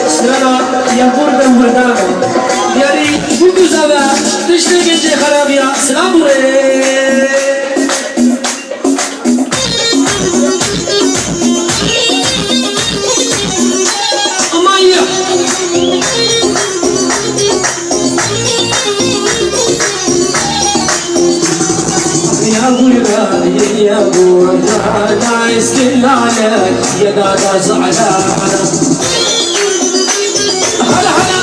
سرنا يا بردم بردم يعني بوكو زبا تشتكي جي خرابيا سلام يا بودا نايس كل عليك يا دادا زعلانة هلا هلا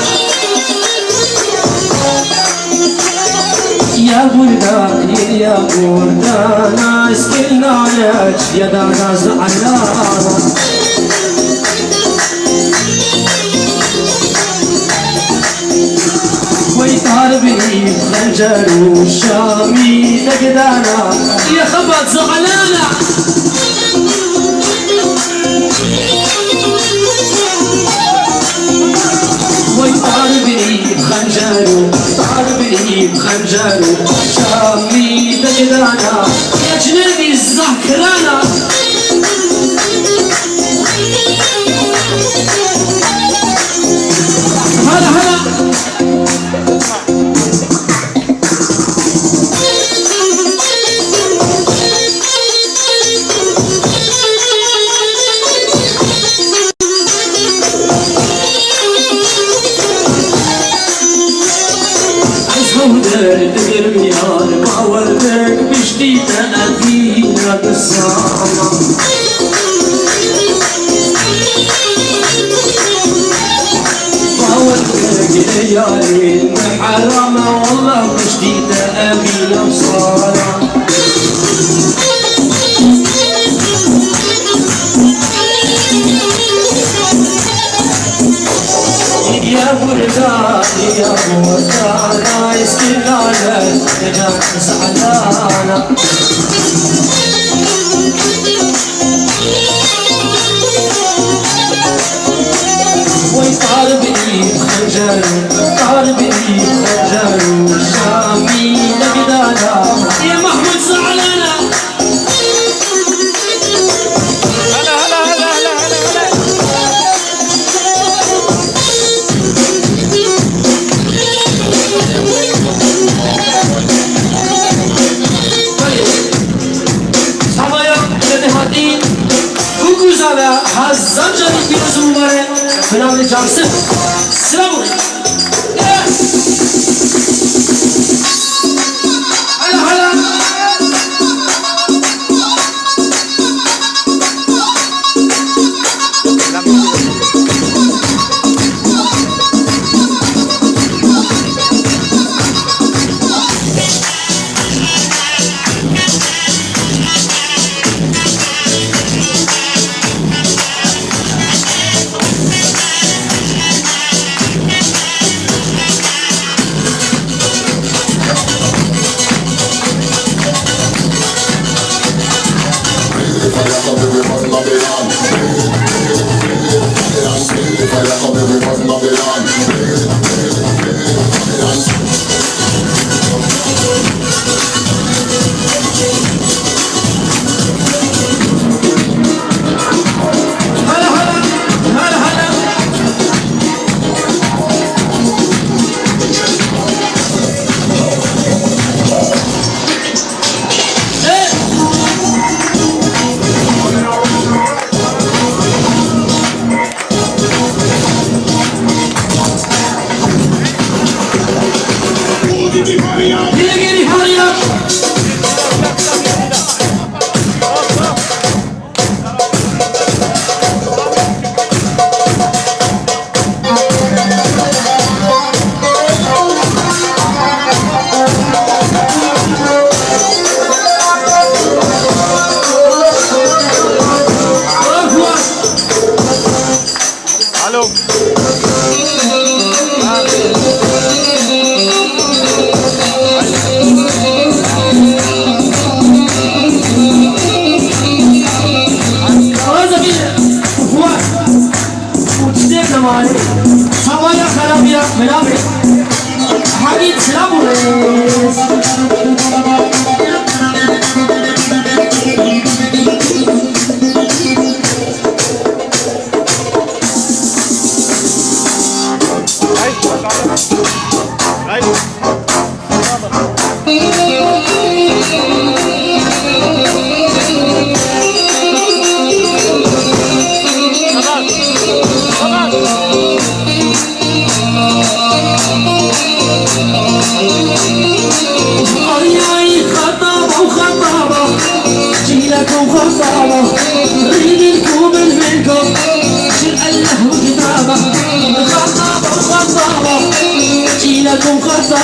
يا بودا نايس كل عليك يا دادا زعلانة ويتهربني خنجر وشامي نقدانا يا خبط زعلانة ويتهربني بخنجر شامي نقدانا يا جنيني الزهكرانة هلا هلا الرميان ما وردك بشتي تأذينا بالصامة ما وردك ليالي حرامة والله بشتي تأذينا بصالة يا بردان نايس كل عليك يا جاك زعلانة ويطالبني بخنجر شامي نقدانا يا محمود زعلانة هزار جاني بيروز مبارك فنام جانسن سلام هلا هلا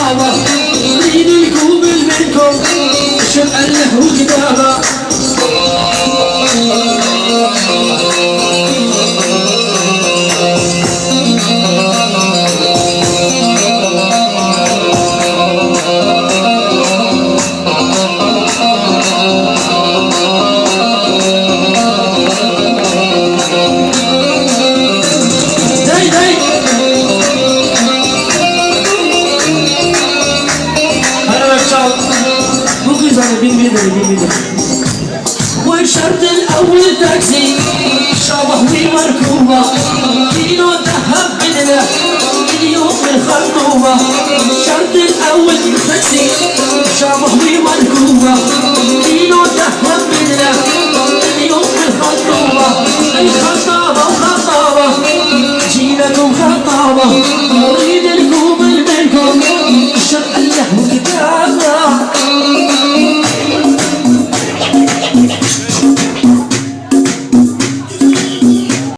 خطابة ريد الكوبل منكم شرع له وكتابة والشرط الأول تاكسي شبه مركوبة كيلو ذهب بدنا اليوم الخطوبة الشرط الأول تاكسي شبه مركوبة كيلو ذهب بدنا اليوم الخطوبة أي خطابة وخطابة جيلكم خطابة